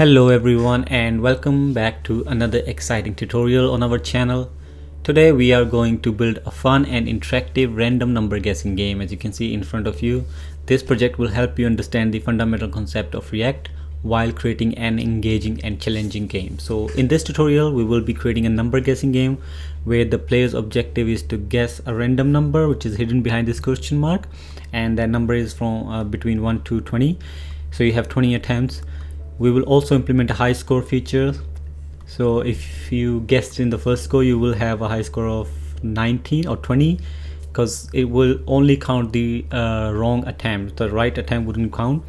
Hello everyone and welcome back to another exciting tutorial on our channel. Today we are going to build a fun and interactive random number guessing game. As you can see in front of you, this project will help you understand the fundamental concept of React while creating an engaging and challenging game. So in this tutorial we will be creating a number guessing game where the player's objective is to guess a random number which is hidden behind this question mark, and that number is from between 1 to 20. So you have 20 attempts. We will also implement a high score feature. So if you guessed in the first score, you will have a high score of 19 or 20 because it will only count the wrong attempt. The right attempt wouldn't count.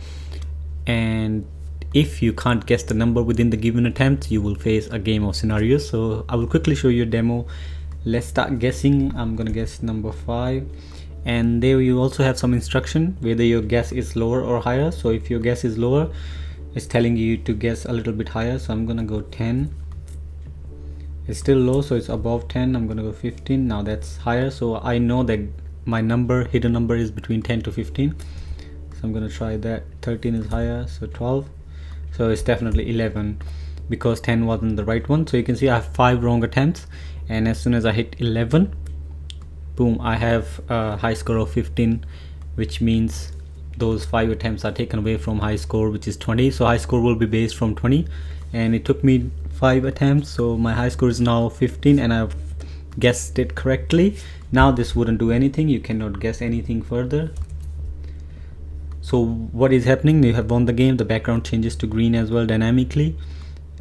And if you can't guess the number within the given attempt, you will face a game of scenarios. So I will quickly show you a demo. Let's start guessing. I'm gonna guess number 5. And there you also have some instruction whether your guess is lower or higher. So if your guess is lower, it's telling you to guess a little bit higher. So I'm gonna go 10. It's still low, so it's above 10. I'm gonna go 15. Now that's higher, so I know that my hidden number is between 10 to 15. So I'm gonna try that. 13 is higher, so 12. So it's definitely 11 because 10 wasn't the right one. So you can see I have 5 wrong attempts, and as soon as I hit 11, boom, I have a high score of 15, which means those 5 attempts are taken away from high score, which is 20. So high score will be based from 20, and it took me 5 attempts, so my high score is now 15 and I've guessed it correctly. Now this wouldn't do anything, you cannot guess anything further. So what is happening, you have won the game. The background changes to green as well dynamically,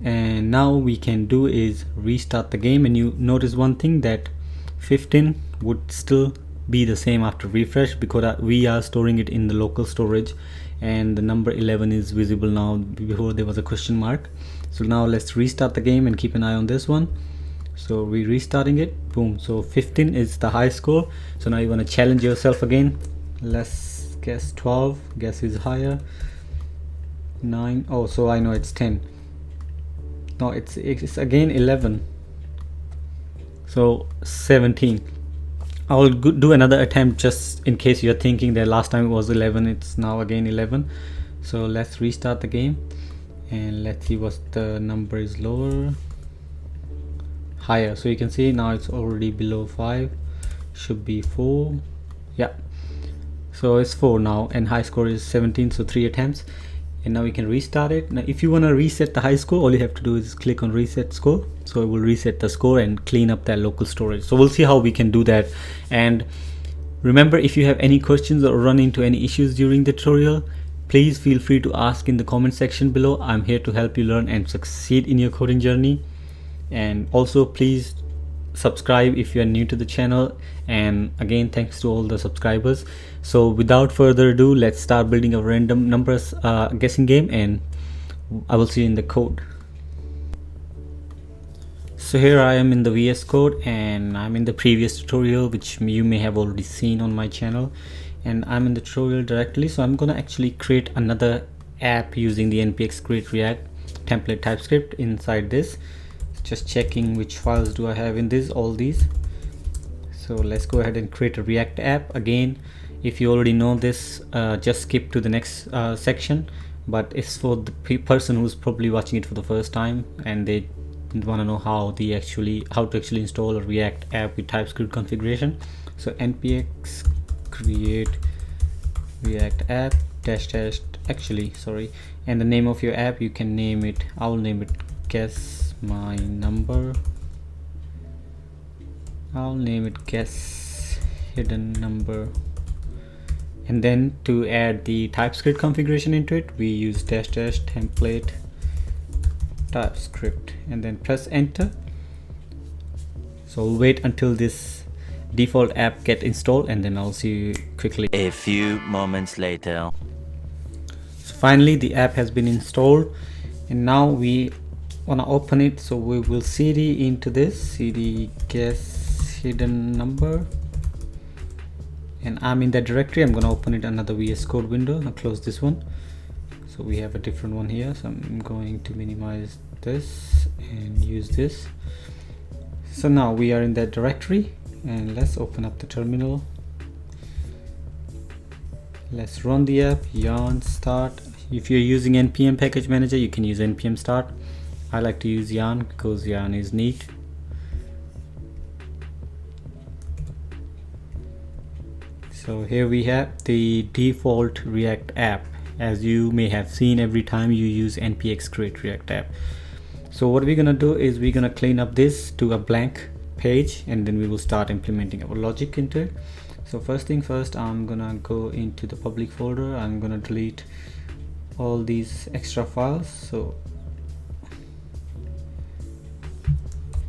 and now we can do is restart the game. And you notice one thing, that 15 would still be the same after refresh because we are storing it in the local storage, and the number 11 is visible now. Before there was a question mark. So now let's restart the game and keep an eye on this one. So we're restarting it. Boom. So 15 is the high score. So now you want to challenge yourself again. Let's guess 12. Guess is higher. 9. Oh, so I know it's 10. No, it's again 11. So 17. I will do another attempt just in case you're thinking that last time it was 11, it's now again 11. So let's restart the game and let's see what the number is lower. Higher. So you can see now it's already below 5. Should be 4. Yeah. So it's 4 now, and high score is 17, so 3 attempts. And now we can restart it. Now if you want to reset the high score, all you have to do is click on reset score. So it will reset the score and clean up that local storage. So we'll see how we can do that. And remember, if you have any questions or run into any issues during the tutorial, please feel free to ask in the comment section below. I'm here to help you learn and succeed in your coding journey. And also please subscribe if you are new to the channel, and again thanks to all the subscribers. So without further ado, let's start building a random numbers guessing game, and I will see you in the code. So here I am in the VS Code, and I'm in the previous tutorial which you may have already seen on my channel, and I'm in the tutorial directly. So I'm gonna actually create another app using the npx create react template TypeScript inside this. Just checking which files do I have in this, all these. So let's go ahead and create a React app. Again, if you already know this, just skip to the next section, but it's for the person who's probably watching it for the first time and they want to know how to actually install a React app with TypeScript configuration. So npx create react app and the name of your app, you can name it, I'll name it guess my number. I'll name it guess hidden number. And then to add the TypeScript configuration into it, we use --template TypeScript and then press enter. So we'll wait until this default app get installed, and then I'll see you quickly. A few moments later. So finally the app has been installed, and now we want to open it. So we will cd into this, cd guess hidden number, and I'm in that directory. I'm going to open it another VS Code window. I'll close this one. So we have a different one here, so I'm going to minimize this and use this. So now we are in that directory, and let's open up the terminal. Let's run the app. Yarn start If you're using npm package manager, you can use npm start. I like to use yarn because yarn is neat. So here we have the default React app, as you may have seen every time you use npx create React app. So what we're gonna do is we're gonna clean up this to a blank page, and then we will start implementing our logic into it. So first thing first, I'm gonna go into the public folder. I'm gonna delete all these extra files, so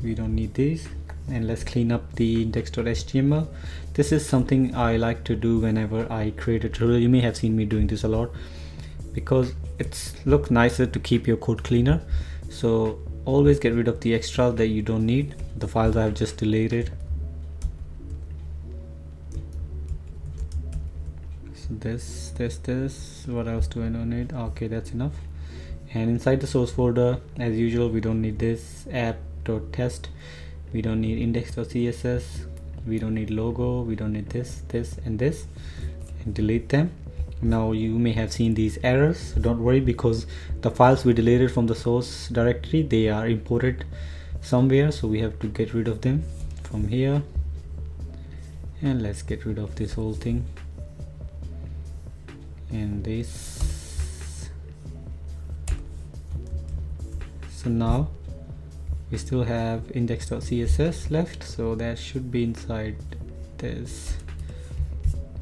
we don't need these. And let's clean up the index.html. This is something I like to do whenever I create a tutorial. You may have seen me doing this a lot because it's look nicer to keep your code cleaner. So always get rid of the extra that you don't need, the files I have just deleted. So this, what else do I not need? Okay, that's enough. And inside the source folder, as usual, we don't need this app.test, we don't need index.css, we don't need logo, we don't need this and this, and delete them. Now you may have seen these errors, so don't worry, because the files we deleted from the source directory, they are imported somewhere, so we have to get rid of them from here. And let's get rid of this whole thing and this. So now we still have index.css left, so that should be inside this.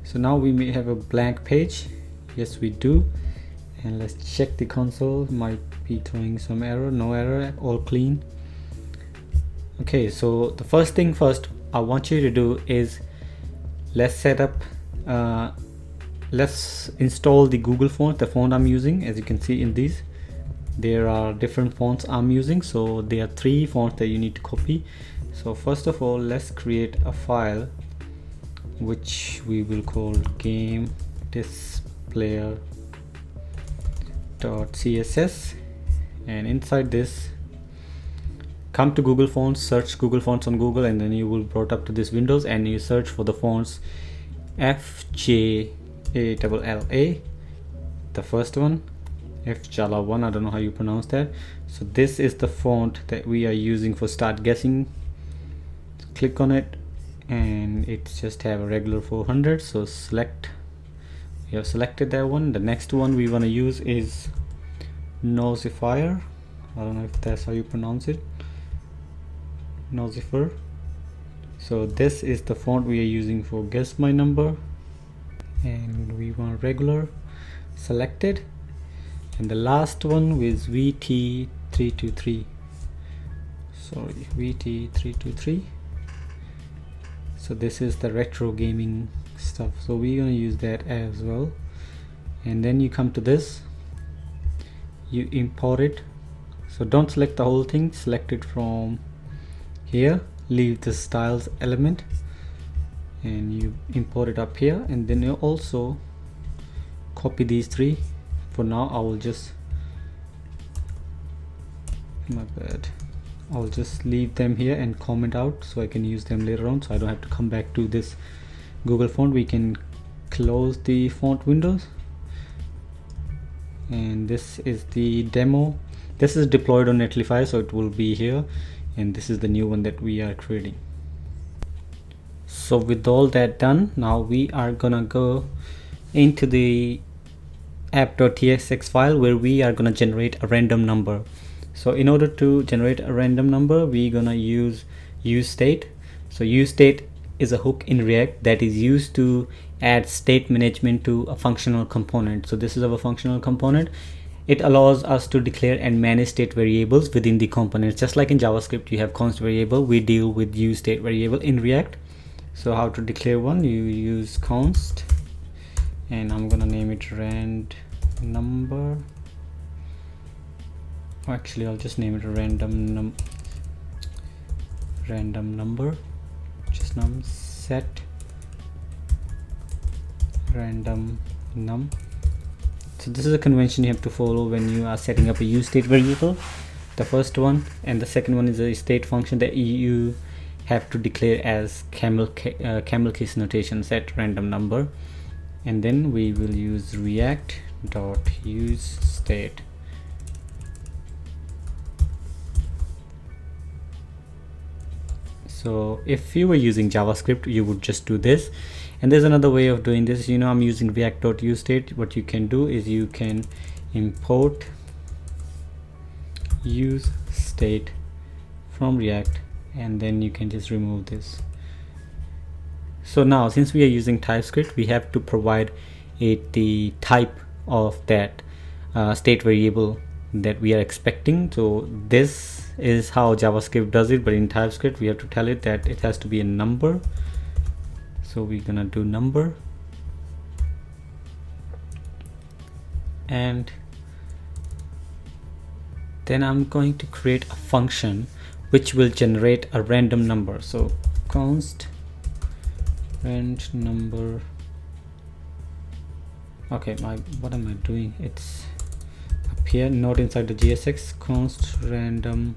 So now we may have a blank page. Yes, we do. And let's check the console. Might be throwing some error. No error, all clean. Okay, so the first thing first I want you to do is let's set up let's install the Google font, the font I'm using. As you can see in these, there are different fonts I'm using, so there are 3 fonts that you need to copy. So first of all, let's create a file which we will call game displayer.css, and inside this, come to Google Fonts, search Google Fonts on Google, and then you will brought up to this windows, and you search for the fonts FJALLA, the first one, FJALLA 1, I don't know how you pronounce that. So this is the font that we are using for start guessing. So click on it, and it just have a regular 400, so select, we have selected that one. The next one we want to use is Nosifier, I don't know if that's how you pronounce it, Nosifer. So this is the font we are using for guess my number, and we want regular, selected. And the last one is VT323, sorry, VT323. So this is the retro gaming stuff, so we're gonna use that as well. And then you come to this, you import it. So don't select the whole thing, select it from here, leave the styles element, and you import it up here. And then you also copy these 3. For now I will just, I'll just leave them here and comment out so I can use them later on, so I don't have to come back to this Google font. We can close the font windows, and this is the demo. This is deployed on Netlify, so it will be here, and this is the new one that we are creating. So with all that done, now we are gonna go into the app.tsx file where we are gonna generate a random number. So in order to generate a random number, we're gonna use useState. So useState is a hook in React that is used to add state management to a functional component. So this is our functional component. It allows us to declare and manage state variables within the components. Just like in JavaScript you have const variable, we deal with useState variable in React. So how to declare one? You use const, and I'm gonna name it rand number. Actually, I'll just name it a random number, just num set random num. So this is a convention you have to follow when you are setting up a useState variable. The first one, and the second one is a state function that you have to declare as camel case notation, set random number. And then we will use react dot use state. So if you were using JavaScript, you would just do this. And there's another way of doing this. I'm using react.useState. What you can do is you can import use state from React, and then you can just remove this. So now, since we are using TypeScript, we have to provide it the type of that state variable that we are expecting. So this is how JavaScript does it, but in TypeScript we have to tell it that it has to be a number. So we're gonna do number, and then I'm going to create a function which will generate a random number. So const rand number. Okay, what am I doing? It's up here, not inside the JSX. Const random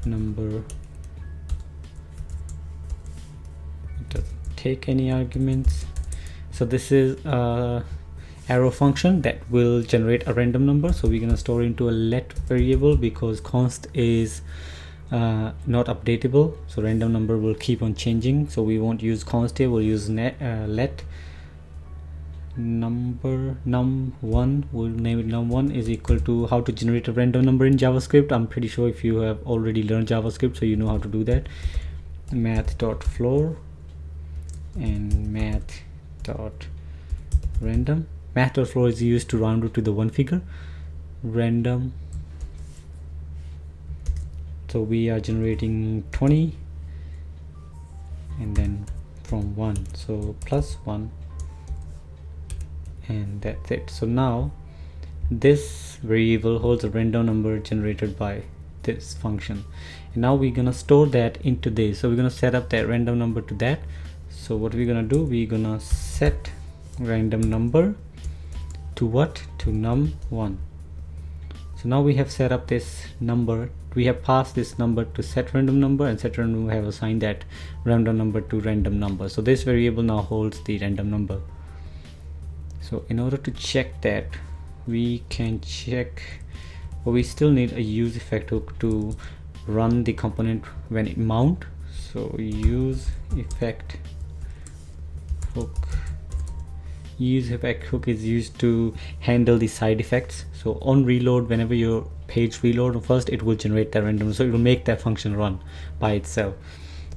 number. It doesn't take any arguments. So this is a arrow function that will generate a random number. So we're gonna store into a let variable because const is not updatable, so random number will keep on changing. So we won't use const here, we'll use let number num1. We'll name it num1 is equal to how to generate a random number in JavaScript. I'm pretty sure if you have already learned JavaScript, so you know how to do that. Math.floor and math.random. Math.floor is used to round it to the one figure. Random. So we are generating 20 and then from 1, so +1, and that's it. So now this variable holds a random number generated by this function, and now we're gonna store that into this. So we're gonna set up that random number to that. So what we're gonna do, we're gonna set random number to what? To num1. So now we have set up this number. We have passed this number to set random number, and set random we have assigned that random number to random number. So this variable now holds the random number. So in order to check that, we can check, but we still need a use effect hook to run the component when it mount. So use effect hook. Use effect hook is used to handle the side effects. So on reload, whenever your page reload first, it will generate that random, so it will make that function run by itself.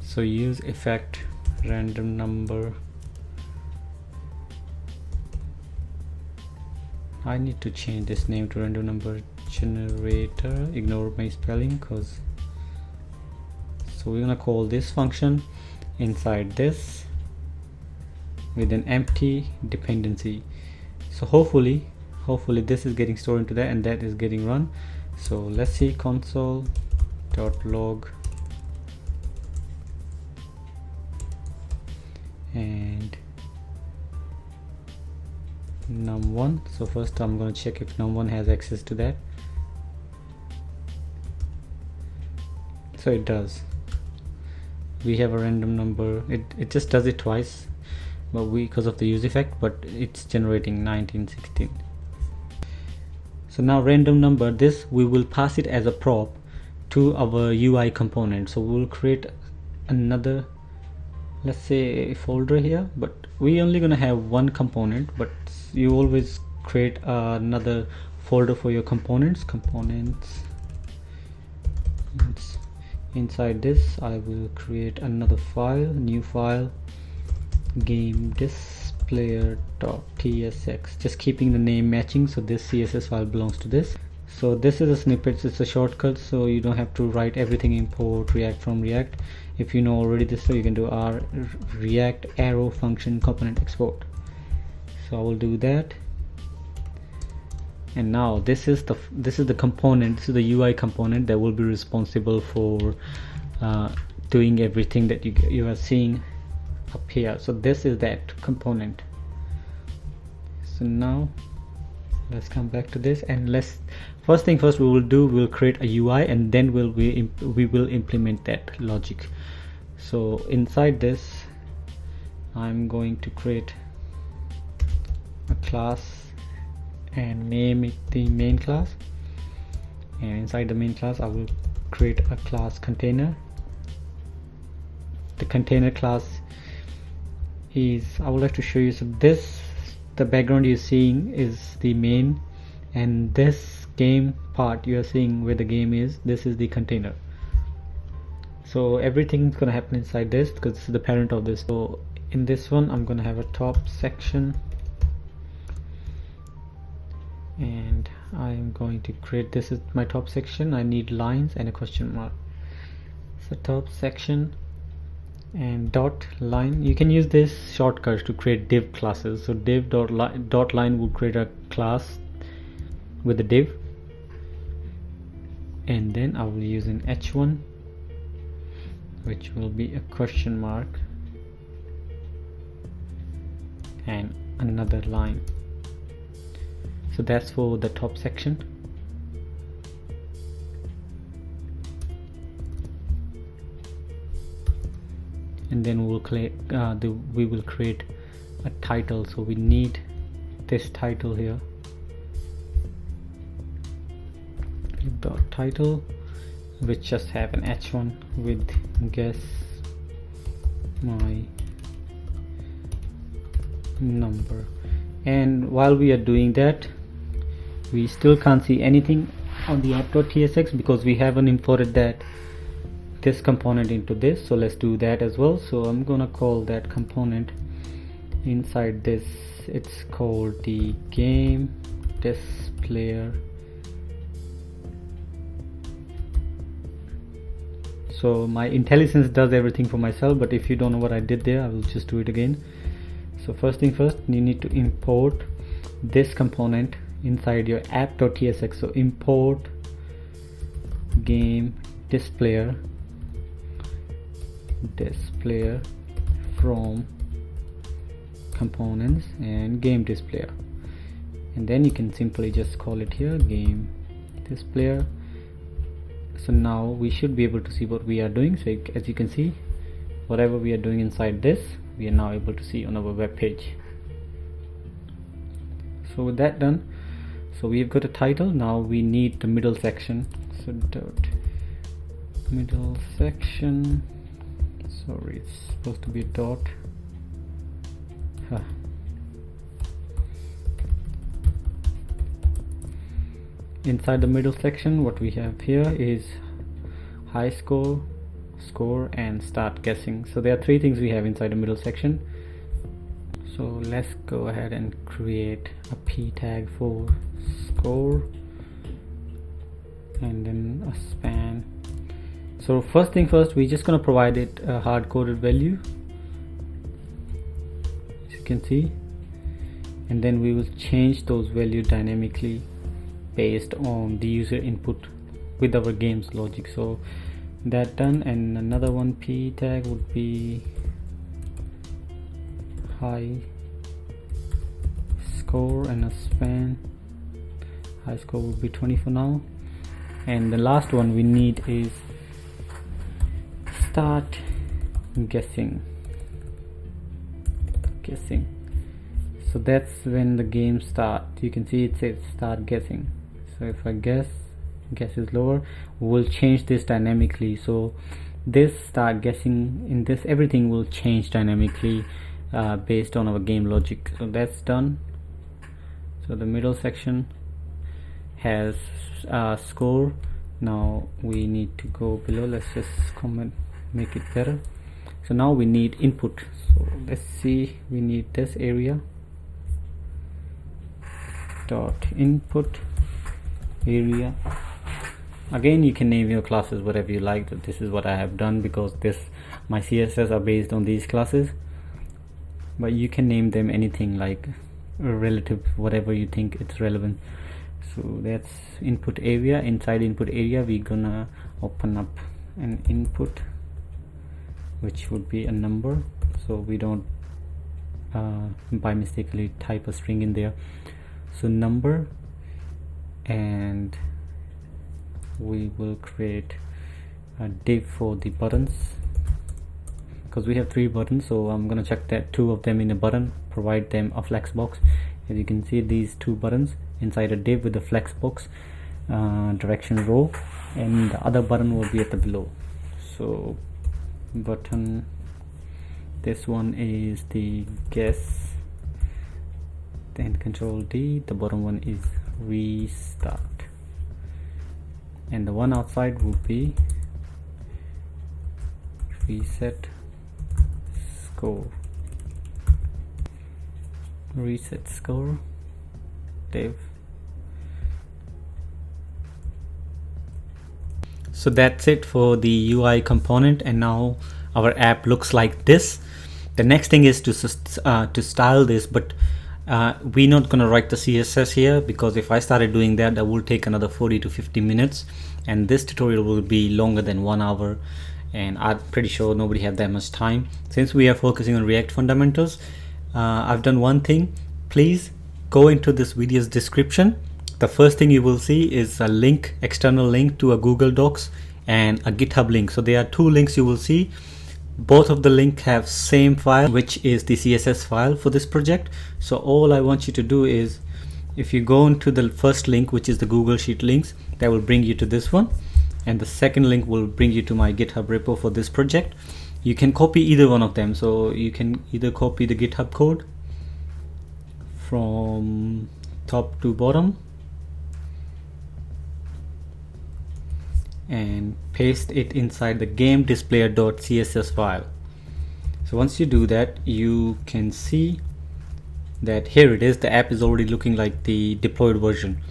So use effect random number. I need to change this name to random number generator. Ignore my spelling, because so we're gonna call this function inside this with an empty dependency. So hopefully this is getting stored into that, and that is getting run. So let's see, console.log and num1. So first I'm going to check if num1 has access to that. So it does. We have a random number. It just does it twice, but because of the use effect, but it's generating 1916. So now random number, this we will pass it as a prop to our UI component. So we'll create another, let's say, a folder here, but we only gonna have one component, but you always create another folder for your components. Inside this I will create another file, new file, game displayer.tsx, just keeping the name matching, so this CSS file belongs to this. So this is a snippet, it's a shortcut, so you don't have to write everything, import React from React. If you know already this, so you can do r react arrow function component export. So I will do that, and now this is the component, this is the UI component that will be responsible for doing everything that you are seeing up here. So this is that component. So now let's come back to this, and first thing first, we'll create a UI, and then we will implement that logic. So inside this I'm going to create a class and name it the main class, and inside the main class I will create a class container. The container class is, I would like to show you, so this, the background you're seeing is the main, and this game part you are seeing where the game is, this is the container. So everything's gonna happen inside this because this is the parent of this. So in this one I'm gonna have a top section, and I'm going to create, this is my top section. I need lines and a question mark. So top section and dot line. You can use this shortcut to create div classes. So div dot line will create a class with a div, and then I will use an h1 which will be a question mark and another line. So that's for the top section. And then we will create a title. So we need this title here, dot title, which just have an h1 with guess my number. And while we are doing that, we still can't see anything on the app.tsx because we haven't imported this component into this. So let's do that as well. So I'm gonna call that component inside this, it's called the game displayer. So my IntelliSense does everything for myself, but if you don't know what I did there, I will just do it again. So first thing first, you need to import this component inside your app.tsx. So import game displayer from components and game displayer, and then you can simply just call it here game displayer. So now we should be able to see what we are doing. So as you can see, whatever we are doing inside this, we are now able to see on our web page. So with that done, so we've got a title. Now we need the middle section. So dot middle section, sorry, it's supposed to be a dot. Inside the middle section, what we have here is high score, score, and start guessing. So there are three things we have inside the middle section. So let's go ahead and create a p tag for score and then a span. So first thing first, we're just going to provide it a hard-coded value, as you can see, and then we will change those values dynamically based on the user input with our game's logic. So that done, and another one p tag would be high score and a span. High score would be 20 for now, and the last one we need is start guessing. So that's when the game starts. You can see it says start guessing. So if I guess is lower, we'll change this dynamically. So this start guessing, in this everything will change dynamically based on our game logic. So that's done. So the middle section has score. Now we need to go below. Let's just comment, make it better. So now we need input. So let's see, we need this area dot input area. Again, you can name your classes whatever you like. This is what I have done because my CSS are based on these classes, but you can name them anything like relative, whatever you think it's relevant. So that's input area. Inside input area, we're gonna open up an input which would be a number, so we don't by mistakenly type a string in there. So number, and we will create a div for the buttons because we have 3 buttons. So I'm gonna check that 2 of them in a button, provide them a flex box. As you can see, these 2 buttons, inside a div with the flexbox direction row, and the other button will be at the below. So button, this one is the guess, then Control D. The bottom one is restart, and the one outside will be reset score. Reset score div. So that's it for the UI component, and now our app looks like this. The next thing is to style this, but we're not gonna write the CSS here, because if I started doing that, that will take another 40 to 50 minutes, and this tutorial will be longer than 1 hour, and I'm pretty sure nobody have that much time. Since we are focusing on React fundamentals, I've done one thing. Please go into this video's description. The first thing you will see is a link, external link to a Google Docs and a GitHub link. So there are 2 links you will see. Both of the links have same file, which is the CSS file for this project. So all I want you to do is, if you go into the first link, which is the Google Sheet links, that will bring you to this one, and the second link will bring you to my GitHub repo for this project. You can copy either one of them. So you can either copy the GitHub code from top to bottom and paste it inside the game displayer.css file. So once you do that, you can see that here it is. The app is already looking like the deployed version.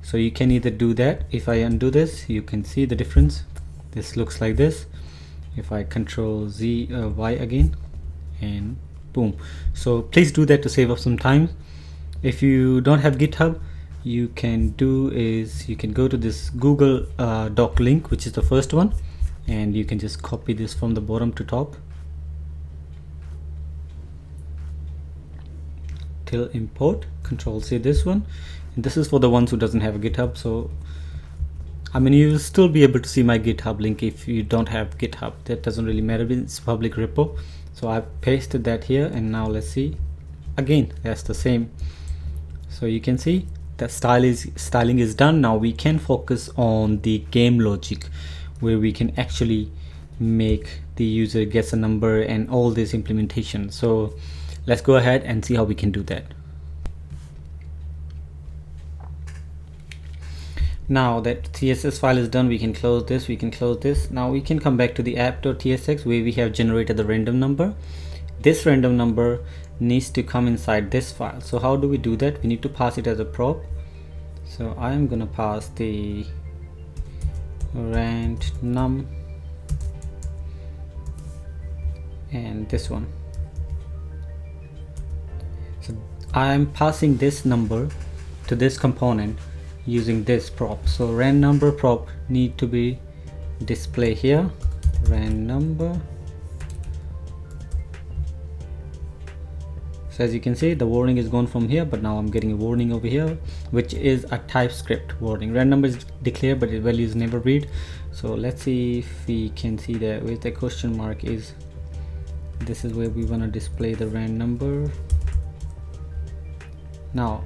So you can either do that. If I undo this, you can see the difference. This looks like this. If I Control Z Y again, and boom. So please do that to save up some time. If you don't have GitHub, you can do is you can go to this Google Doc link, which is the first one, and you can just copy this from the bottom to top till import. Control C this one, and this is for the ones who doesn't have a GitHub. So I mean, you will still be able to see my GitHub link if you don't have GitHub. That doesn't really matter, it's public repo. So I've pasted that here, and now let's see. Again, that's the same. So you can see that styling is done. Now we can focus on the game logic, where we can actually make the user guess a number and all this implementation. So let's go ahead and see how we can do that. Now that CSS file is done, we can close this, we can close this. Now we can come back to the app.tsx, where we have generated the random number. This random number needs to come inside this file. So how do we do that? We need to pass it as a prop. So I'm gonna pass the random and this one. So I'm passing this number to this component using this prop. So rand number prop need to be display here, rand number. So as you can see, the warning is gone from here, but now I'm getting a warning over here, which is a TypeScript warning. Rand number is declared, but the value is never read. So let's see if we can see that where the question mark is. This is where we want to display the rand number. Now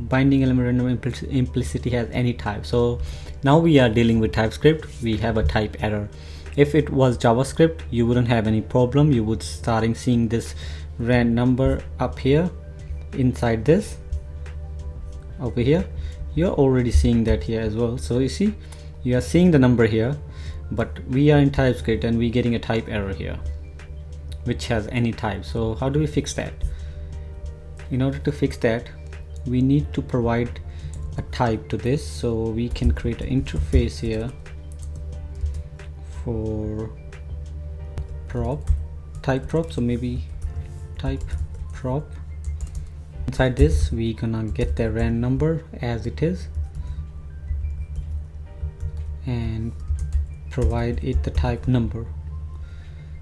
binding element random implicitly has any type. So now we are dealing with TypeScript. We have a type error. If it was JavaScript, you wouldn't have any problem. You would starting seeing this rand number up here inside this over here. You're already seeing that here as well. So you see, you are seeing the number here, but we are in TypeScript and we're getting a type error here, which has any type. So how do we fix that? In order to fix that, we need to provide a type to this. So we can create an interface here for prop, type prop. So maybe type prop. Inside this, we're gonna get the rand number as it is and provide it the type number.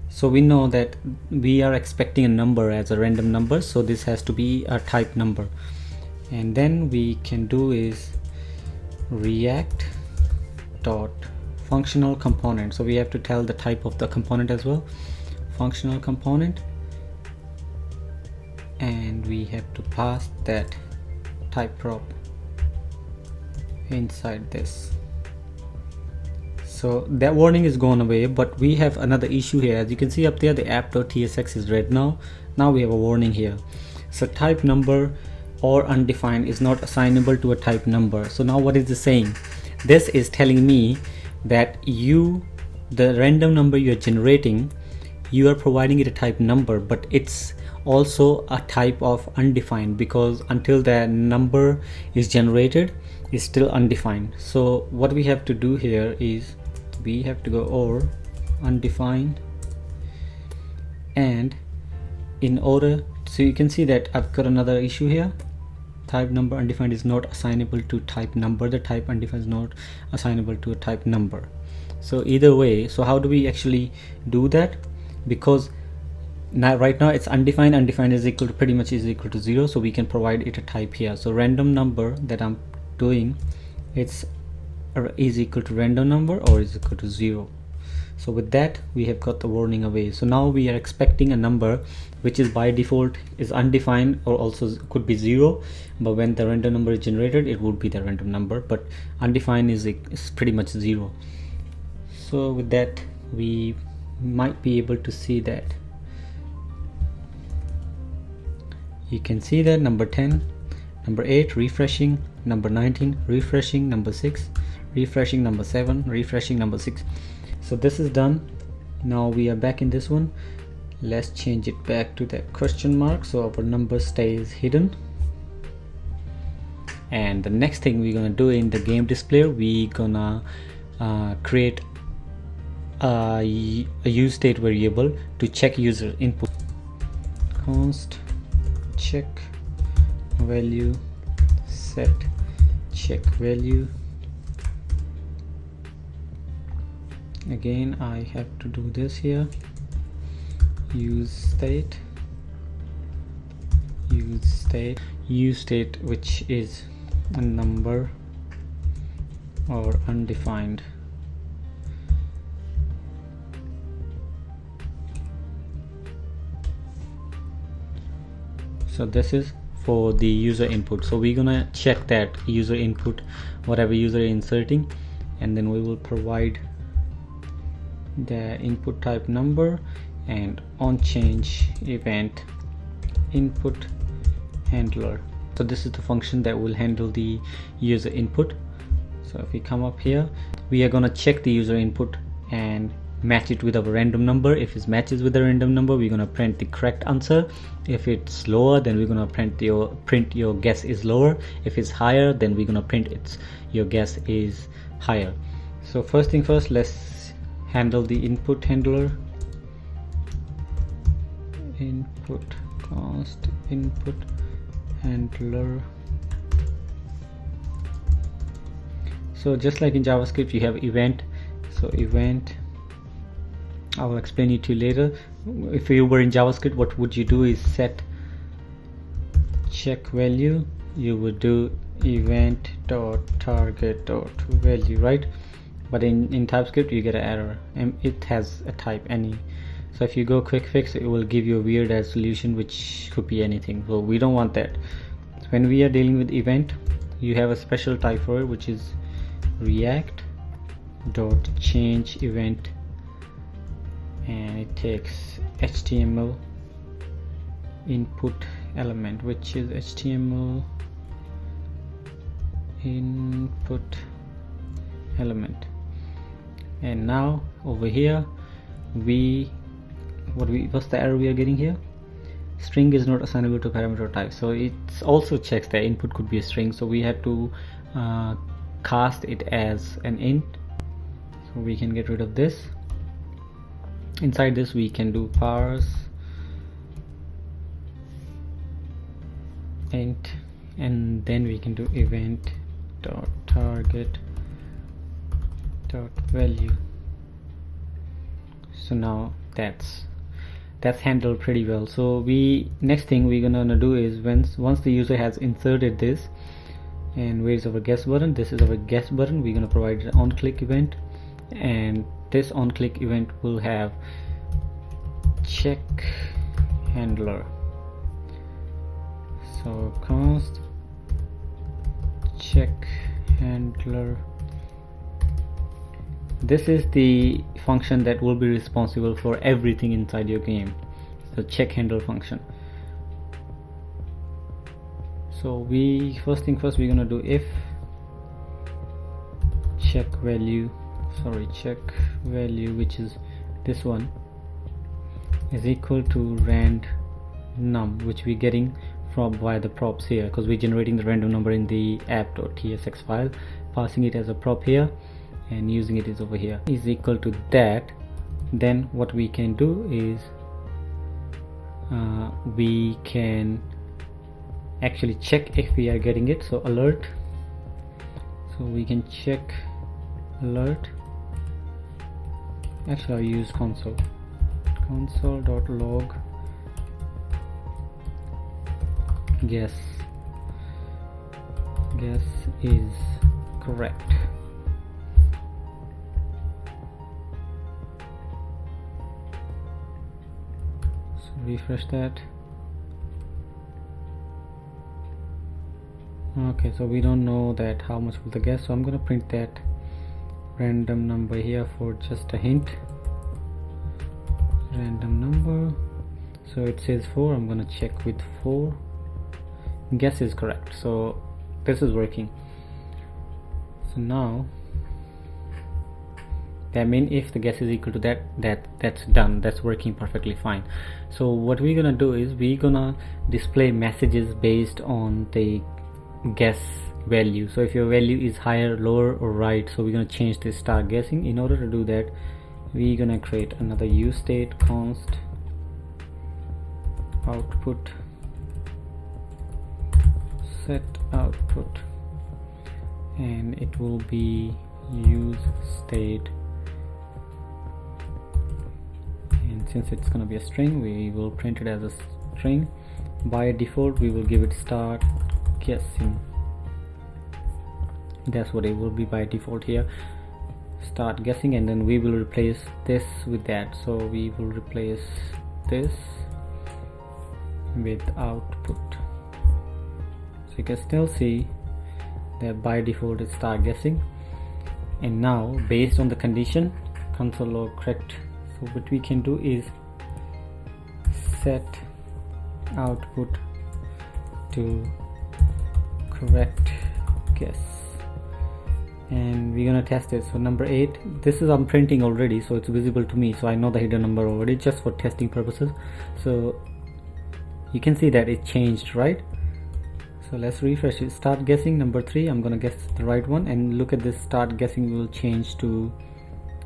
So we know that we are expecting a number as a random number, so this has to be a type number. And then we can do is react dot functional component. So we have to tell the type of the component as well, functional component, and we have to pass that type prop inside this. So that warning is gone away, but we have another issue here. As you can see up there, the app.tsx is red now. Now we have a warning here. So type number or undefined is not assignable to a type number. So now what is this saying? This is telling me that the random number you're generating, you are providing it a type number, but it's also a type of undefined, because until the number is generated, it's still undefined. So what we have to do here is we have to go over undefined, and in order, so you can see that I've got another issue here. Type number undefined is not assignable to type number. The type undefined is not assignable to a type number. So either way, so how do we actually do that? Because now right now it's undefined. Undefined is equal to pretty much is equal to 0, so we can provide it a type here. So random number that I'm doing, it's is equal to random number or is equal to 0. So with that we have got the warning away. So now we are expecting a number which is by default is undefined, or also could be 0, but when the random number is generated, it would be the random number, but undefined is pretty much 0. So with that we might be able to see that. You can see that number 10, number 8 refreshing, number 19 refreshing, number 6 refreshing, number 7 refreshing, number 6. So this is done. Now we are back in this one. Let's change it back to that question mark so our number stays hidden. And the next thing we're gonna do in the game display, we're gonna create a use state variable to check user input. Const check value set check value. Again I have to do this here. Use state which is a number or undefined. So this is for the user input. So we're gonna check that user input, whatever user is inserting, and then we will provide the input type number and on change event input handler. So this is the function that will handle the user input. So if we come up here, we are gonna check the user input and match it with our random number. If it matches with the random number, we're gonna print the correct answer. If it's lower, then we're gonna print your guess is lower. If it's higher, then we're gonna print your guess is higher. So first thing first, let's handle the input handler. Input const input handler. So just like in JavaScript, you have event. So event, I will explain it to you later. If you were in JavaScript, what would you do is set check value. You would do event dot target dot value, right? But in TypeScript you get an error and it has a type any. So if you go quick fix, it will give you a weird ass solution which could be anything. So we don't want that. When we are dealing with event, you have a special type for it, which is react dot change event, and it takes HTML input element, which is HTML input element. And now over here what's the error we are getting here? String is not assignable to parameter type. So it also checks that input could be a string, so we have to cast it as an int. So we can get rid of this. Inside this we can do parse int, and then we can do event dot target dot value. So now that's handled pretty well. So next thing we're gonna do is once the user has inserted this, and where's our guess button? This is our guess button. We're gonna provide an on click event, and this on click event will have check handler. So const check handler. This is the function that will be responsible for everything inside your game, the check handler function. So first thing first, we're gonna do if check value, which is this one, is equal to rand num, which we're getting from via the props here, because we're generating the random number in the app.tsx file, passing it as a prop here and using it is over here, is equal to that. Then what we can do is we can actually check if we are getting it. So alert, so we can check alert. Actually I'll use console.log guess is correct. So refresh that. Okay, so we don't know that how much will the guess, so I'm gonna print that random number here for just a hint. Random number, so it says 4. I'm gonna check with 4. Guess is correct, so this is working. So now that means if the guess is equal to that's done, that's working perfectly fine. So what we're gonna do is we're gonna display messages based on the guess value. So if your value is higher, lower or right, so we're gonna change this start guessing. In order to do that, we're gonna create another useState const output set output, and it will be useState, and since it's gonna be a string, we will print it as a string. By default we will give it start guessing. That's what it will be by default here, start guessing, and then we will replace this with that. So we will replace this with output. So you can still see that by default it's start guessing. And now based on the condition console log correct, so what we can do is set output to correct guess, and we're gonna test it. So number 8, this is I'm printing already, so it's visible to me, so I know the hidden number already, just for testing purposes. So you can see that it changed, right? So let's refresh it. Start guessing number 3, I'm gonna guess the right one, and look at this, start guessing will change to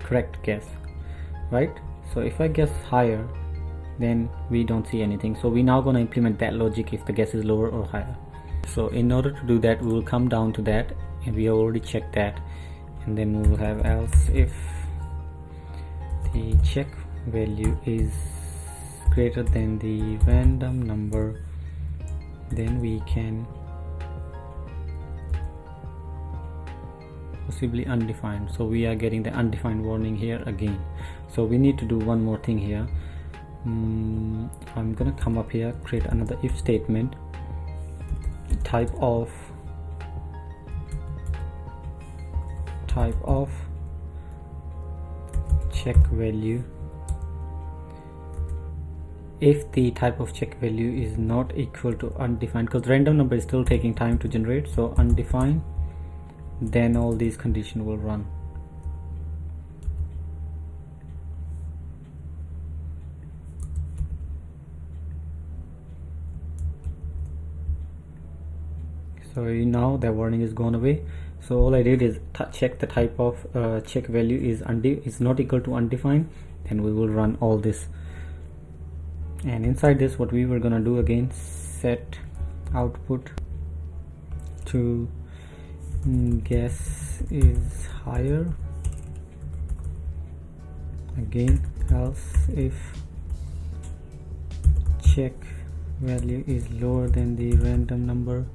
correct guess, right? So if I guess higher, then we don't see anything. So we're now gonna implement that logic if the guess is lower or higher. So in order to do that, we will come down to that, and we already checked that, and then we will have else if the check value is greater than the random number, then we can possibly undefined. So we are getting the undefined warning here again. So we need to do one more thing here. I'm gonna come up here, create another if statement, type of check value. If the type of check value is not equal to undefined, because random number is still taking time to generate, so undefined, then all these conditions will run. So now that warning is gone away. So all I did is check the type of check value is not equal to undefined, then we will run all this. And inside this, what we were gonna do again, set output to guess is higher, again else if check value is lower than the random number.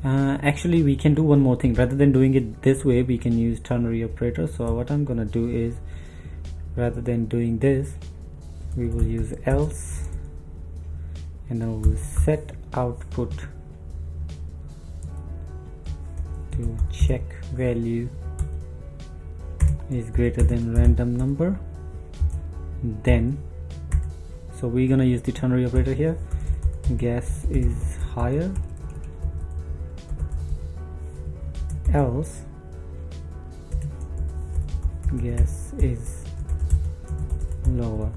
Actually we can do one more thing. Rather than doing it this way, we can use ternary operator. So what I'm gonna do is, rather than doing this, we will use else, and then we will set output to check value is greater than random number, then so we're gonna use the ternary operator here. Guess is higher, else guess is lower.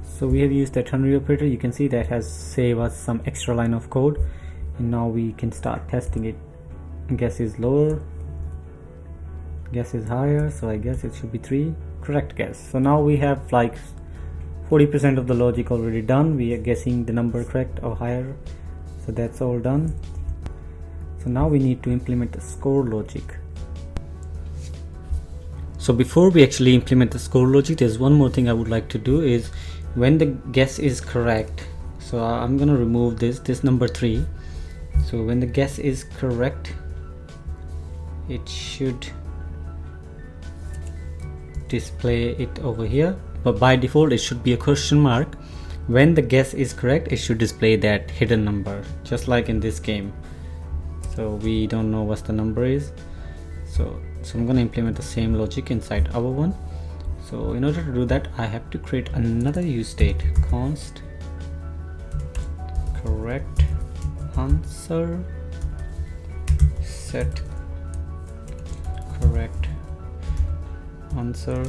So we have used the ternary operator. You can see that has saved us some extra line of code, and now we can start testing it. Guess is lower, guess is higher, so I guess it should be 3. Correct guess. So now we have like 40% of the logic already done. We are guessing the number correct or higher, so that's all done. So now we need to implement the score logic. So before we actually implement the score logic, there's one more thing I would like to do is when the guess is correct, so I'm gonna remove this number 3. So when the guess is correct, it should display it over here, but by default it should be a question mark. When the guess is correct, it should display that hidden number, just like in this game. So we don't know what the number is, so I'm going to implement the same logic inside our one. So in order to do that, I have to create another use state, const correct answer set correct answer,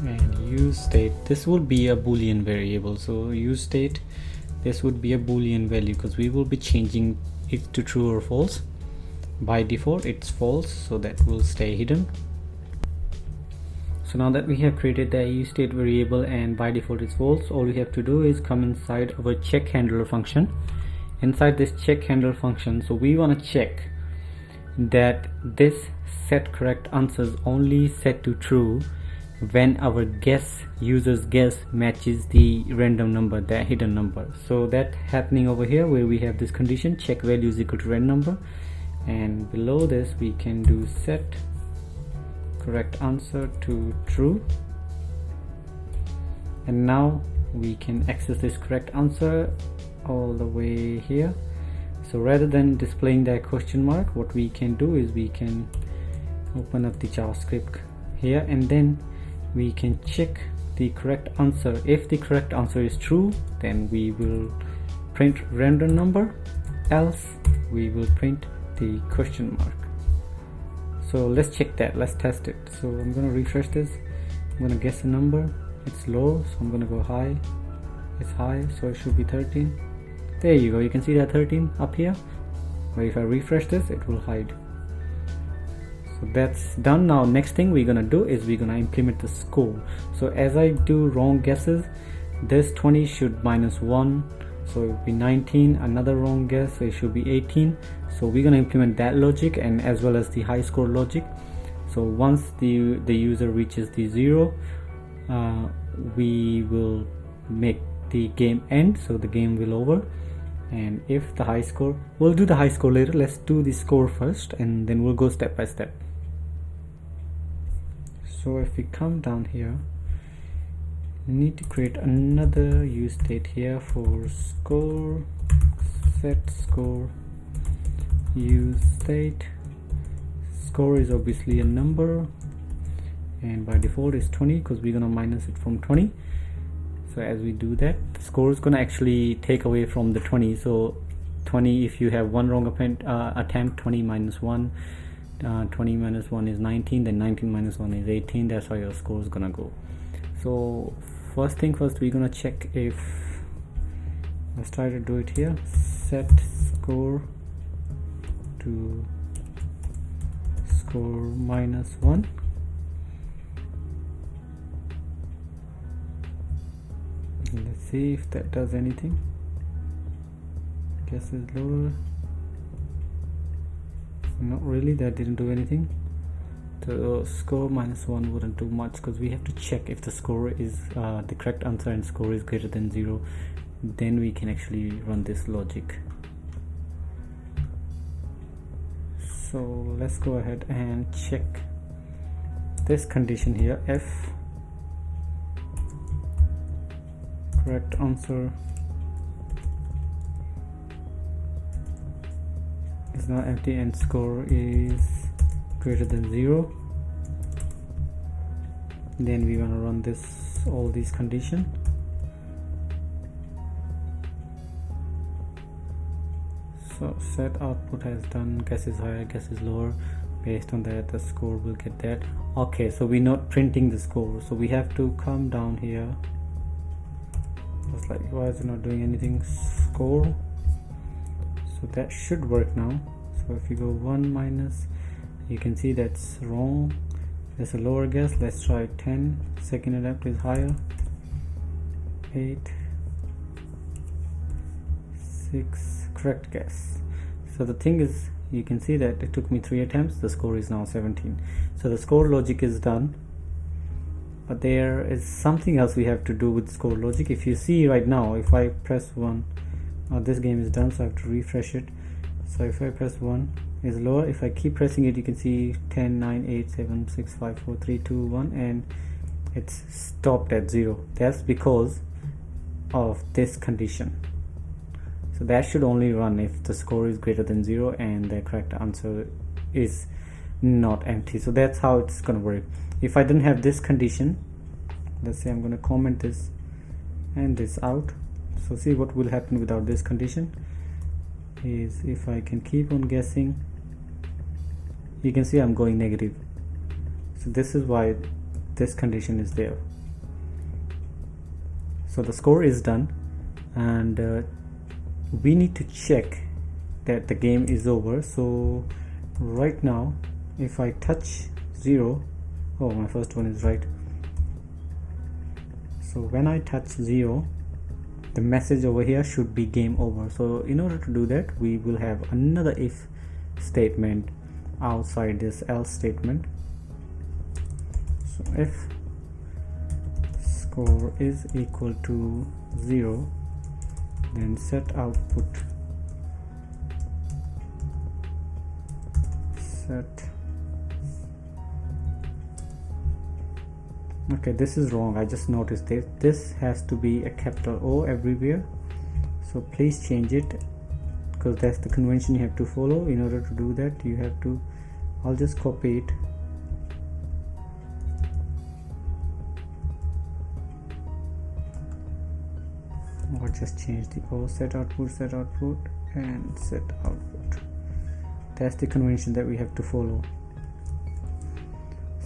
and use state, this will be a boolean variable. So use state, this would be a boolean value because we will be changing it to true or false. By default it's false, so that will stay hidden. So now that we have created the use state variable and by default it's false, all we have to do is come inside our check handler function. Inside this check handler function, so we want to check that this set correct answers only set to true when our user's guess matches the random number, the hidden number. So that happening over here where we have this condition, check value is equal to random number, and below this we can do set correct answer to true, and now we can access this correct answer all the way here. So rather than displaying that question mark, what we can do is we can open up the JavaScript here, and then we can check the correct answer. If the correct answer is true, then we will print random number, else we will print the question mark. So let's check that, let's test it. So I'm gonna refresh this, I'm gonna guess a number, it's low, so I'm gonna go high, it's high, so it should be 13. There you go, you can see that 13 up here, but if I refresh this it will hide. So that's done. Now next thing we're gonna do is we're gonna implement the score. So as I do wrong guesses, this 20 should -1, so it will be 19. Another wrong guess, so it should be 18. So we're gonna implement that logic, and as well as the high score logic. So once the user reaches the 0, we will make the game end, so the game will over. And if the high score, we'll do the high score later, let's do the score first and then we'll go step by step. So if we come down here, we need to create another use state here for score, set score use state. Score is obviously a number, and by default is 20 because we're gonna minus it from 20. So as we do that, the score is gonna actually take away from the 20. So 20, if you have one wrong attempt, 20 minus 1, 20 minus 1 is 19, then 19 minus 1 is 18. That's how your score is gonna go. So first thing first, we're gonna check if, let's try to do it here, set score to score -1. Let's see if that does anything. Guess is lower. Not really, that didn't do anything. So score -1 wouldn't do much because we have to check if the score is the correct answer and score is greater than 0. Then we can actually run this logic. So let's go ahead and check this condition here, if correct answer not empty and score is greater than 0, then we want to run this all these condition. So set output has done, guess is higher, guess is lower. Based on that, the score will get that. Okay, so we're not printing the score, so we have to come down here. It's like, why is it not doing anything? Score. So that should work now. So if you go 1 minus, you can see that's wrong. There's a lower guess. Let's try 10. Second attempt is higher. 8, 6, correct guess. So the thing is, you can see that it took me 3 attempts. The score is now 17. So the score logic is done. But there is something else we have to do with score logic. If you see right now, if I press 1, this game is done, so I have to refresh it. So if I press 1, is lower. If I keep pressing it, you can see 10, 9, 8, 7, 6, 5, 4, 3, 2, 1, and it's stopped at 0. That's because of this condition. So that should only run if the score is greater than 0 and the correct answer is not empty. So that's how it's gonna work. If I didn't have this condition, let's say I'm gonna comment this and this out. So see what will happen without this condition is, if I can keep on guessing, you can see I'm going negative. So this is why this condition is there. So the score is done, and we need to check that the game is over. So right now, if I touch 0, oh, my first one is right. So when I touch 0, the message over here should be game over. So in order to do that, we will have another if statement outside this else statement. So if score is equal to 0, then set output set. Okay, this is wrong. I just noticed this has to be a capital O everywhere, so please change it, because that's the convention you have to follow. In order to do that, you have to, I'll just copy it. Or just change the O, set output, and set output. That's the convention that we have to follow.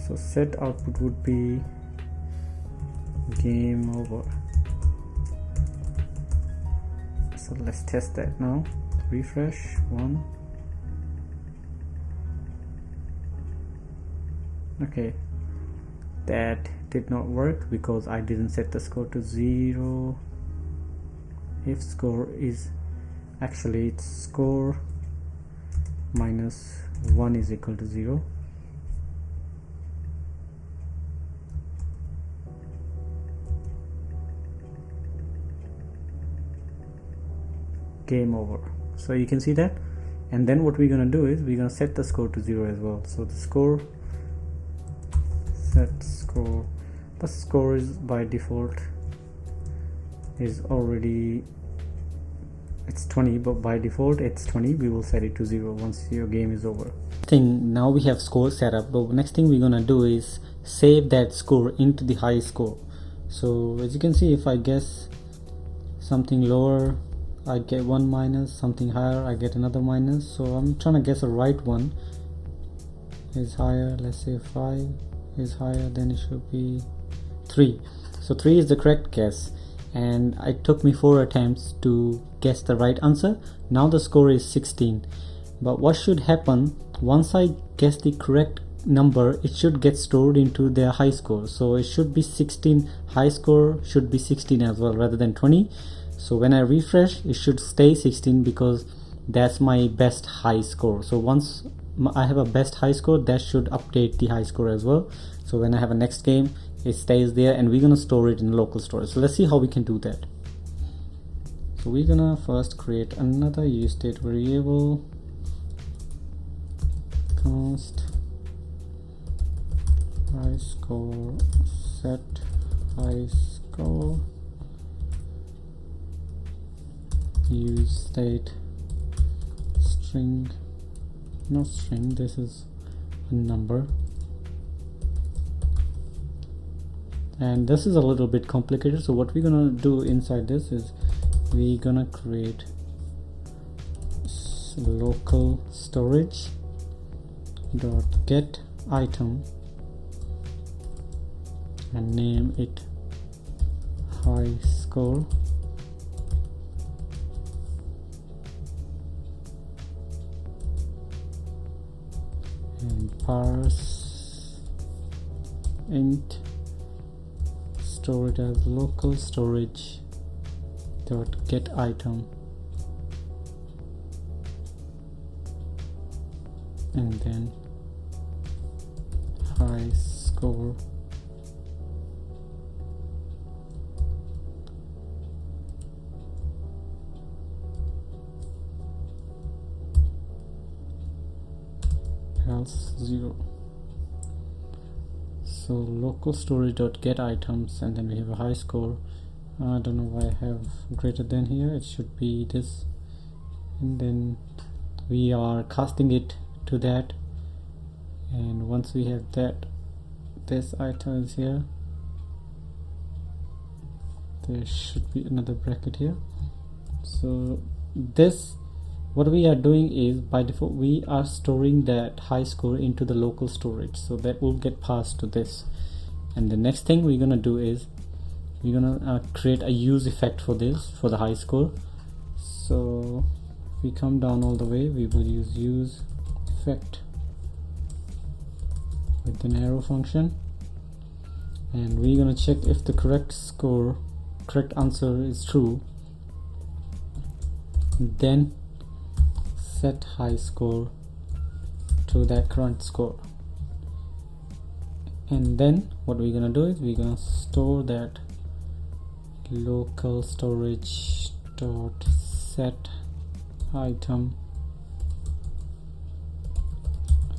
So set output would be game over. So let's test that now. Refresh 1. Okay, that did not work because I didn't set the score to 0. If score is, actually it's score minus 1 is equal to 0. Game over. So you can see that, and then what we're gonna do is we're gonna set the score to 0 as well. So the score, set score, the score is by default is already, it's 20, but by default it's 20. We will set it to 0 once your game is over. Now we have score set up, but next thing we're gonna do is save that score into the high score. So as you can see, if I guess something lower, I get 1 minus, something higher, I get another minus. So I'm trying to guess a right one is higher. Let's say 5 is higher, then it should be 3. So 3 is the correct guess, and it took me 4 attempts to guess the right answer. Now the score is 16. But what should happen, once I guess the correct number, it should get stored into their high score. So it should be 16, high score should be 16 as well rather than 20. So when I refresh, it should stay 16 because that's my best high score. So once I have a best high score, that should update the high score as well. So when I have a next game, it stays there, and we're gonna store it in local storage. So let's see how we can do that. So we're gonna first create another useState variable, const high score, set high score, use state string no string, this is a number. And this is a little bit complicated, so what we're gonna do inside this is we're gonna create local storage dot get item and name it high score, and parse int store it as local storage dot get item, and then high score else 0. So local storage dot get items, and then we have a high score. I don't know why I have greater than here, it should be this, and then we are casting it to that, and once we have that, this item is here, there should be another bracket here. So this, what we are doing is by default we are storing that high score into the local storage, so that will get passed to this. And the next thing we're gonna do is we're gonna create a use effect for this, for the high score. So if we come down all the way, we will use effect with an arrow function, and we're gonna check if the correct answer is true, then set high score to that current score. And then what we're gonna do is we're gonna store that local storage dot set item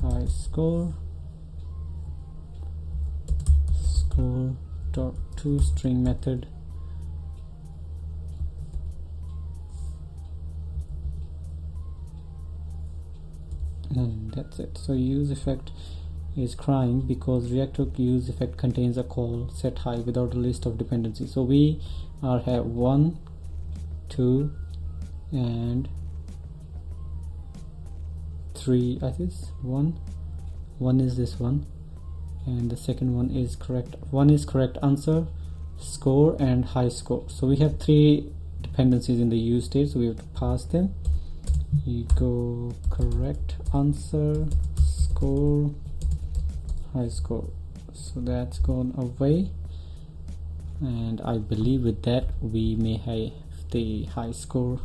high score dot toString method, and that's it. So use effect is crying because React Hook use effect contains a call set high without a list of dependencies. So we have 1, 2 and 3. I think one is this one, and the second one is correct. One is correct answer, score, and high score. So we have 3 dependencies in the use state, so we have to pass them. You go correct answer, score, high score. So that's gone away, and I believe with that we may have the high score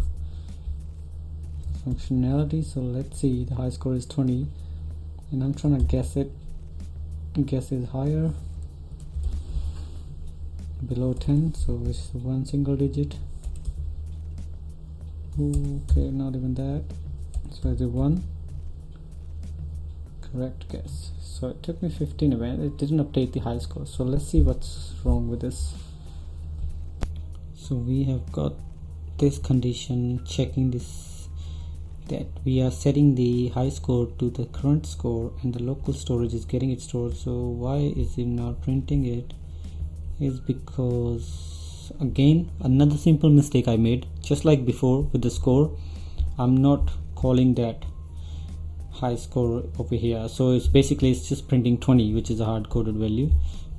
functionality. So let's see, the high score is 20, and I'm trying to guess it. Guess is higher, below 10, so it's one single digit. Okay, not even that. So it's a 1. Correct guess. So it took me 15 away. It didn't update the high score. So let's see what's wrong with this. So we have got this condition checking this, that we are setting the high score to the current score and the local storage is getting it stored. So why is it not printing it? Is because, again, another simple mistake I made, just like before with the score. I'm not calling that high score over here, so it's just printing 20, which is a hard-coded value.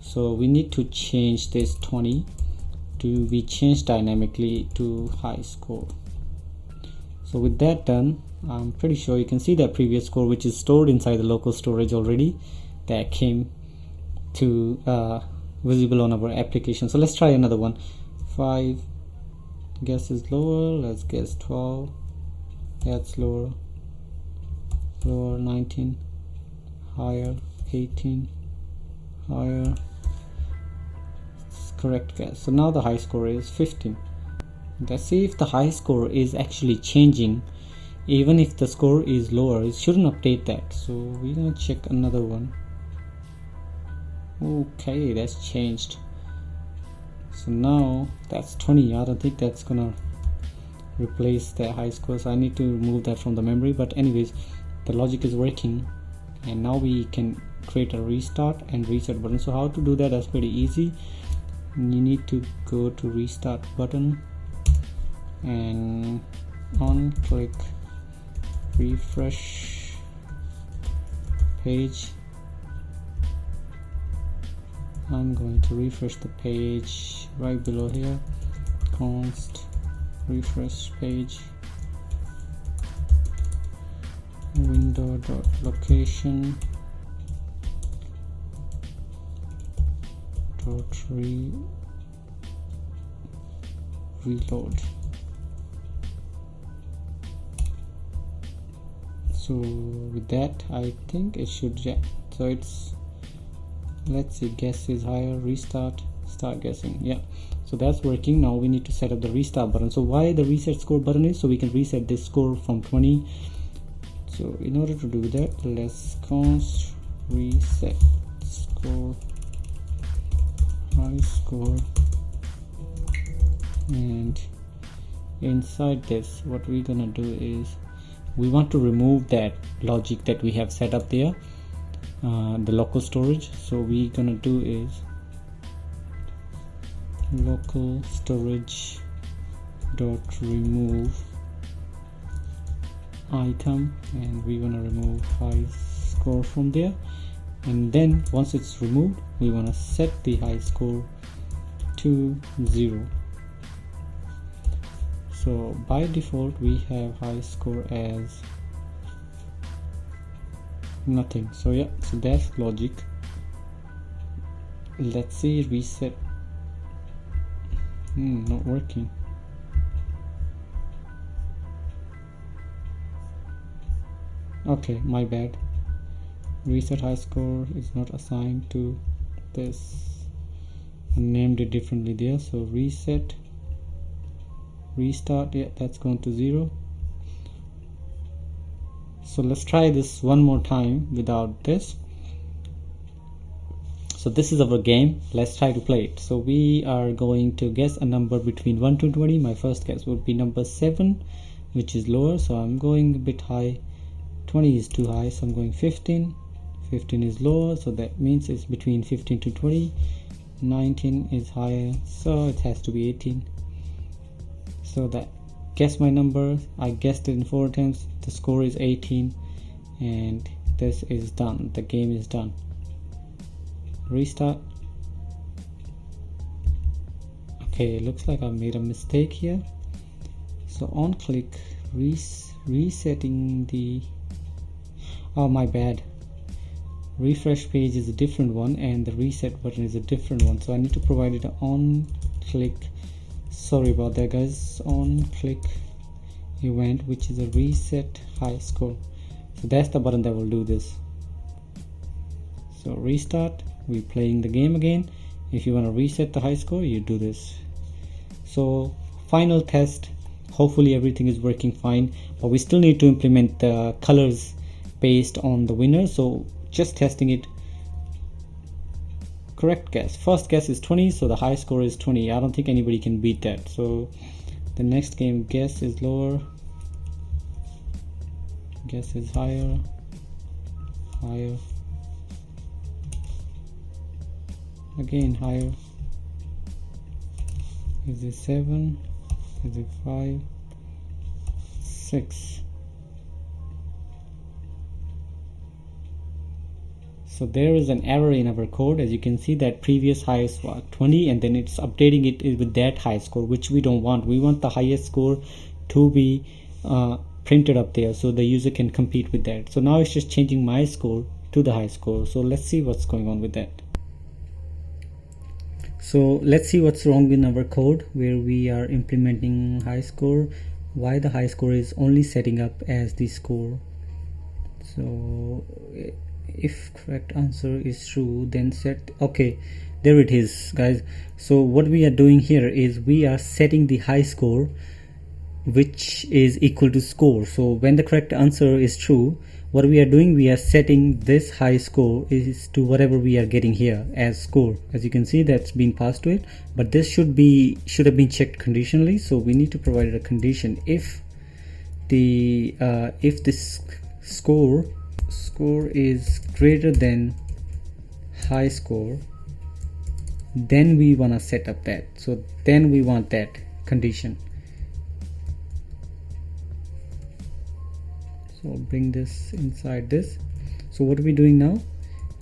So we need to change this 20 to be changed dynamically to high score. So with that done, I'm pretty sure you can see that previous score, which is stored inside the local storage already, that came to visible on our application. So let's try another one. 5 guess is lower, let's guess 12, that's lower, 19, higher, 18, higher, correct guess. So now the high score is 15. Let's see if the high score is actually changing. Even if the score is lower, it shouldn't update that. So we're gonna check another one. Okay, that's changed. So now that's 20. I don't think that's gonna replace the high score, so I need to remove that from the memory. But anyways, the logic is working, and now we can create a restart and reset button. So how to do that? That's pretty easy. You need to go to restart button and on click refresh page. I'm going to refresh the page right below here, const refresh page window.location reload. So with that, I think it should, yeah, so it's, let's see, guess is higher, restart, start guessing, yeah, so that's working. Now we need to set up the restart button. So why the reset score button is so we can reset this score from 20. So in order to do that, let's const reset score high score, and inside this what we're gonna do is we want to remove that logic that we have set up there, the local storage. So we're gonna do is local storage dot remove item, and we're gonna remove high score from there. And then once it's removed, we want to set the high score to 0. So by default we have high score as nothing. So yeah, so that's logic. Let's see, reset. Not working. Okay, my bad. Reset high score is not assigned to this. I named it differently there. So reset, restart, yeah, that's gone to 0. So let's try this one more time without this. So this is our game. Let's try to play it. So we are going to guess a number between 1 to 20. My first guess would be number 7, which is lower, so I'm going a bit high. 20 is too high, so I'm going 15. 15 is lower, so that means it's between 15 to 20. 19 is higher, so it has to be 18. So that, guess my number, I guessed it in 4 attempts. The score is 18, and this is done. The game is done. Restart. Okay, it looks like I made a mistake here. So on click resetting the, oh my bad, refresh page is a different one and the reset button is a different one, so I need to provide it on click, sorry about that guys, on click event, which is a reset high score. So that's the button that will do this. So restart, we're playing the game again. If you want to reset the high score, you do this. So final test, hopefully everything is working fine, but we still need to implement the colors based on the winner. So just testing it. Correct guess, first guess is 20, so the high score is 20. I don't think anybody can beat that. So the next game, guess is lower, guess is higher, higher, again higher. Is it 7? Is it 5? 6. So there is an error in our code. As you can see, that previous highest was 20, and then it's updating it with that high score, which we don't want. We want the highest score to be printed up there so the user can compete with that. So now it's just changing my score to the high score. So let's see what's going on with that. So let's see what's wrong in our code where we are implementing high score. Why the high score is only setting up as the score. So if correct answer is true, then set, okay, there it is guys. So what we are doing here is we are setting the high score, which is equal to score. So when the correct answer is true, what we are doing, we are setting this high score is to whatever we are getting here as score. As you can see, that's been passed to it, but this should have been checked conditionally. So we need to provide a condition if the if this score is greater than high score, then we want to set up that. So then we want that condition. So I'll bring this inside this. So what we're doing now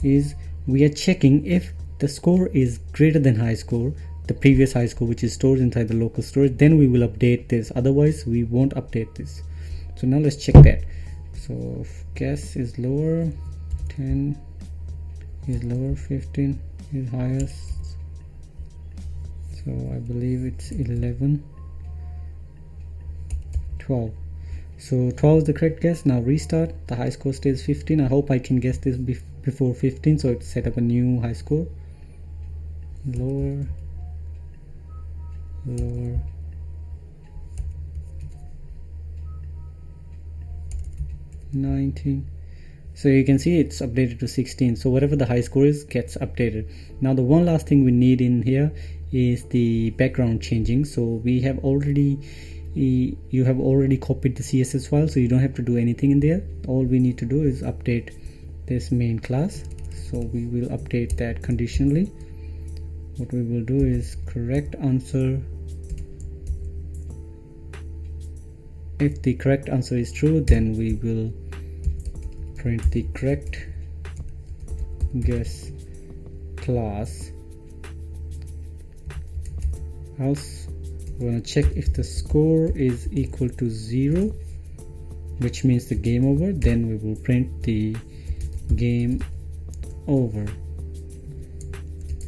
is we are checking if the score is greater than high score, the previous high score which is stored inside the local storage, then we will update this, otherwise we won't update this. So now let's check that. So if guess is lower, 10 is lower, 15 is highest, so I believe it's 11, 12. So 12 is the correct guess. Now restart. The high score stays 15. I hope I can guess this before 15, so it's set up a new high score. Lower, lower, 19. So you can see it's updated to 16. So whatever the high score is gets updated. Now the one last thing we need in here is the background changing. So we have already you have already copied the CSS file, so you don't have to do anything in there. All we need to do is update this main class. So we will update that conditionally. What we will do is correct answer. If the correct answer is true, then we will print the correct guess class. Else we're going to check if the score is equal to 0, which means the game over, then we will print the game over.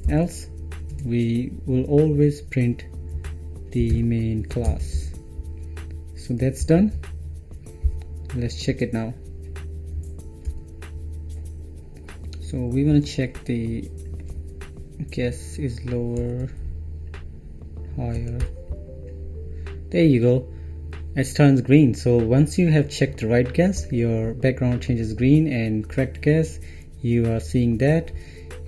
Else we will always print the main class. So that's done. Let's check it now. So we want to check the guess is lower, higher. There you go, it turns green. So once you have checked the right guess, your background changes green, and correct guess, you are seeing that,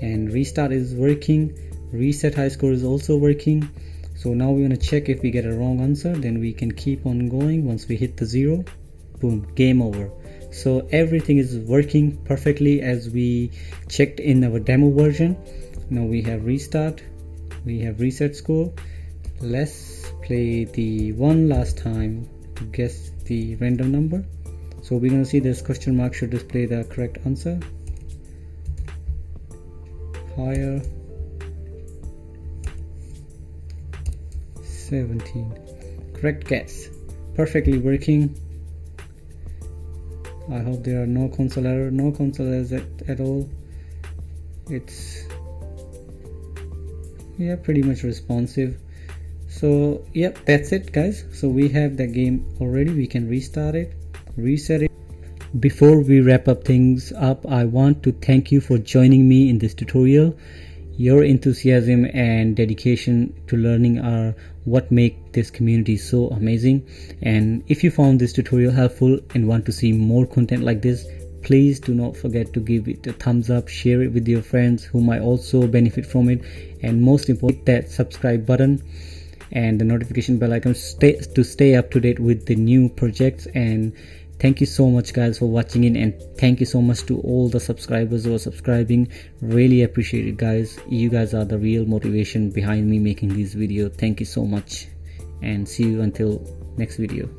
and restart is working, reset high score is also working. So now we're going to check if we get a wrong answer, then we can keep on going. Once we hit the 0, boom, game over. So everything is working perfectly as we checked in our demo version. Now we have restart, we have reset score. Let's play the one last time to guess the random number. So we're going to see this question mark should display the correct answer. Higher, 17. Correct guess, perfectly working. I hope there are no console error, no console errors at all. It's pretty much responsive. So yep, that's it guys. So we have the game already. We can restart it, reset it. Before we wrap up things up, I want to thank you for joining me in this tutorial. Your enthusiasm and dedication to learning are what make this community so amazing. And if you found this tutorial helpful and want to see more content like this, please do not forget to give it a thumbs up, share it with your friends who might also benefit from it, and most important, hit that subscribe button and the notification bell icon to stay up to date with the new projects. And thank you so much guys for watching in, and thank you so much to all the subscribers who are subscribing. Really appreciate it guys. You guys are the real motivation behind me making these videos. Thank you so much, and see you until next video.